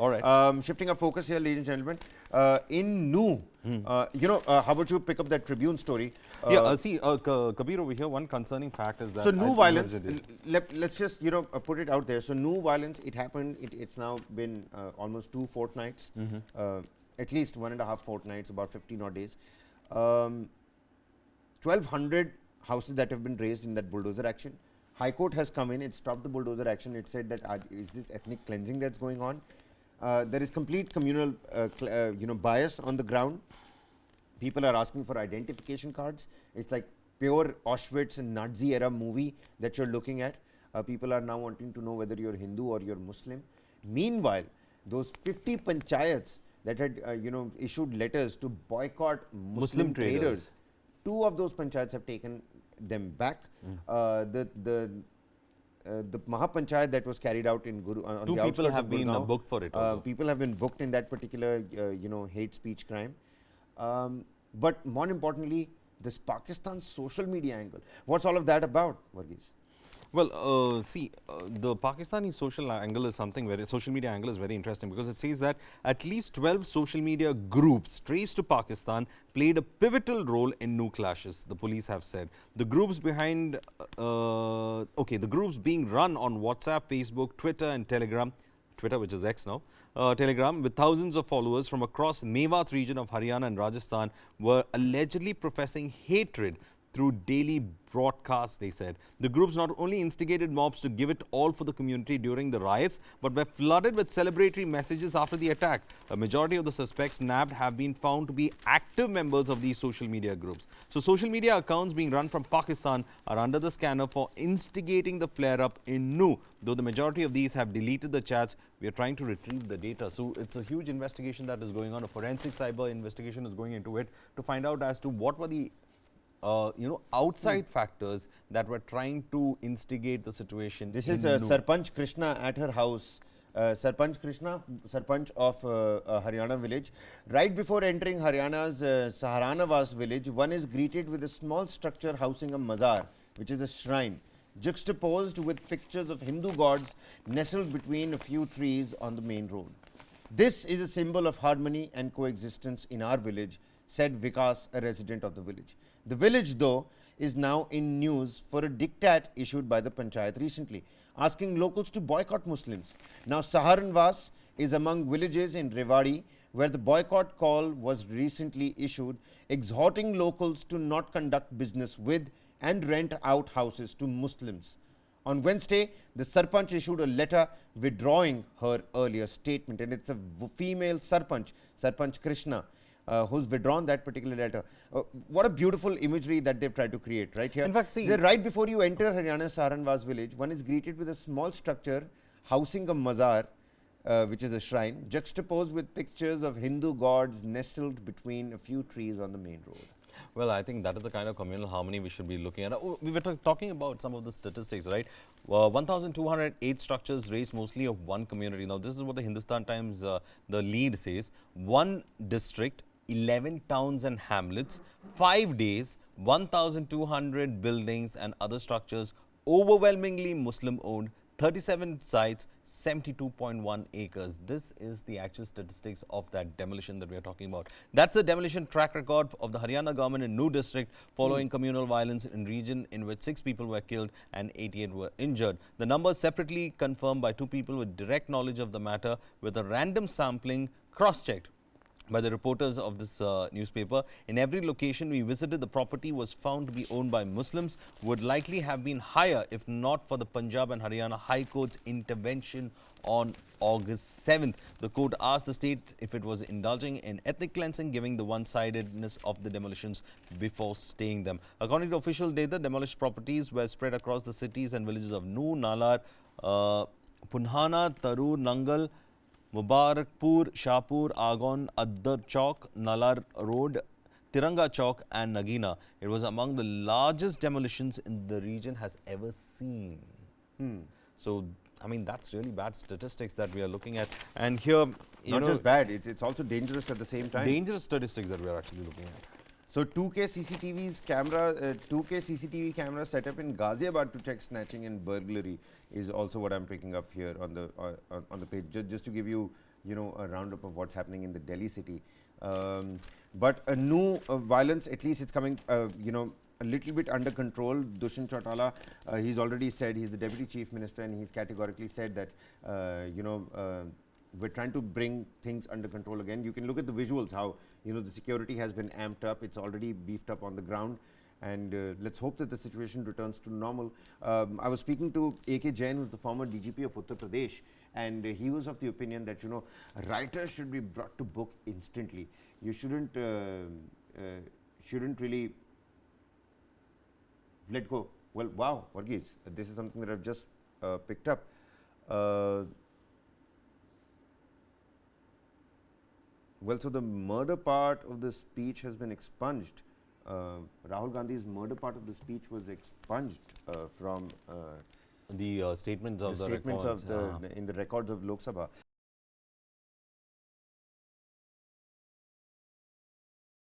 All right. Shifting our focus here, ladies and gentlemen, in New, how about you pick up that Tribune story? See, Kabir over here, one concerning fact is that... So New violence, let's just, put it out there. So New violence, it happened, it's now been almost 2 fortnights, at least 1.5 fortnights, about 15 odd days. 1,200 houses that have been razed in that bulldozer action. High Court has come in, it stopped the bulldozer action. It said that is this ethnic cleansing that's going on? There is complete communal bias on the ground. People are asking for identification cards. It's like pure Auschwitz and Nazi era movie that you're looking at. People are now wanting to know whether you're Hindu or you're Muslim. Meanwhile, those 50 panchayats that had issued letters to boycott Muslim traders, 2 of those panchayats have taken them back. The Mahapanchayat that was carried out in Guru on 2 the people have been Gurgaon, booked for it. People have been booked in that particular hate speech crime. But more importantly, this Pakistan social media angle. What's all of that about, Varghese? Well, see, the Pakistani social media angle is very interesting, because it says that at least 12 social media groups traced to Pakistan played a pivotal role in New clashes, the police have said. The groups behind, the groups being run on WhatsApp, Facebook, Twitter and Telegram, Twitter, which is X now, Telegram, with thousands of followers from across Mewat region of Haryana and Rajasthan, were allegedly professing hatred through daily broadcasts, they said. The groups not only instigated mobs to give it all for the community during the riots, but were flooded with celebratory messages after the attack. A majority of the suspects nabbed have been found to be active members of these social media groups. So social media accounts being run from Pakistan are under the scanner for instigating the flare-up in New. Though the majority of these have deleted the chats, we are trying to retrieve the data. So it's a huge investigation that is going on. A forensic cyber investigation is going into it to find out as to what were the outside factors that were trying to instigate the situation. This is Sarpanch Krishna at her house. Sarpanch Krishna, Sarpanch of Haryana village. Right before entering Haryana's Saharanavas village, one is greeted with a small structure housing a mazar, which is a shrine, juxtaposed with pictures of Hindu gods nestled between a few trees on the main road. This is a symbol of harmony and coexistence in our village, said Vikas, a resident of the village. The village, though, is now in news for a diktat issued by the Panchayat recently, asking locals to boycott Muslims. Now, Saharanvas is among villages in Rewari where the boycott call was recently issued, exhorting locals to not conduct business with and rent out houses to Muslims. On Wednesday, the Sarpanch issued a letter withdrawing her earlier statement, and it's a female Sarpanch, Sarpanch Krishna, who's withdrawn that particular letter. What a beautiful imagery that they've tried to create right here. In fact, see, right before you enter Haryana's Saharanvas village, one is greeted with a small structure housing a mazar, which is a shrine, juxtaposed with pictures of Hindu gods nestled between a few trees on the main road. Well, I think that is the kind of communal harmony we should be looking at. We were talking about some of the statistics, right? 1,208 structures raised mostly of one community. Now, this is what the Hindustan Times, the lead says. One district, 11 towns and hamlets, 5 days, 1,200 buildings and other structures, overwhelmingly Muslim-owned, 37 sites, 72.1 acres. This is the actual statistics of that demolition that we are talking about. That's the demolition track record of the Haryana government in New district following communal violence in region in which 6 people were killed and 88 were injured. The numbers separately confirmed by 2 people with direct knowledge of the matter, with a random sampling cross-checked by the reporters of this newspaper. In every location we visited, the property was found to be owned by Muslims, would likely have been higher if not for the Punjab and Haryana High Court's intervention on August 7th. The court asked the state if it was indulging in ethnic cleansing, given the one-sidedness of the demolitions before staying them. According to official data, demolished properties were spread across the cities and villages of Noor, Nalar, Punhana, Tarur, Nangal, Mubarakpur, Shahpur, Agon, Addar Chowk, Nalar Road, Tiranga Chowk and Nagina. It was among the largest demolitions in the region has ever seen. So, I mean, that's really bad statistics that we are looking at. And here, Not just bad, it's also dangerous at the same time. Dangerous statistics that we are actually looking at. So 2K CCTV camera set up in Ghaziabad to check snatching and burglary is also what I'm picking up here on the page. Just to give you, a roundup of what's happening in the Delhi city. But a new violence, at least it's coming, a little bit under control. Dushyant Chautala, he's already said, he's the Deputy Chief Minister, and he's categorically said that, we're trying to bring things under control again. You can look at the visuals, how, the security has been amped up. It's already beefed up on the ground. And let's hope that the situation returns to normal. I was speaking to A.K. Jain, who's the former DGP of Uttar Pradesh, and he was of the opinion that, writers should be brought to book instantly. You shouldn't really let go. Well, wow, Varghese, this is something that I've just picked up. Well, so the murder part of the speech has been expunged. Rahul Gandhi's murder part of the speech was expunged from the statements of the statements records, of in the records of Lok Sabha.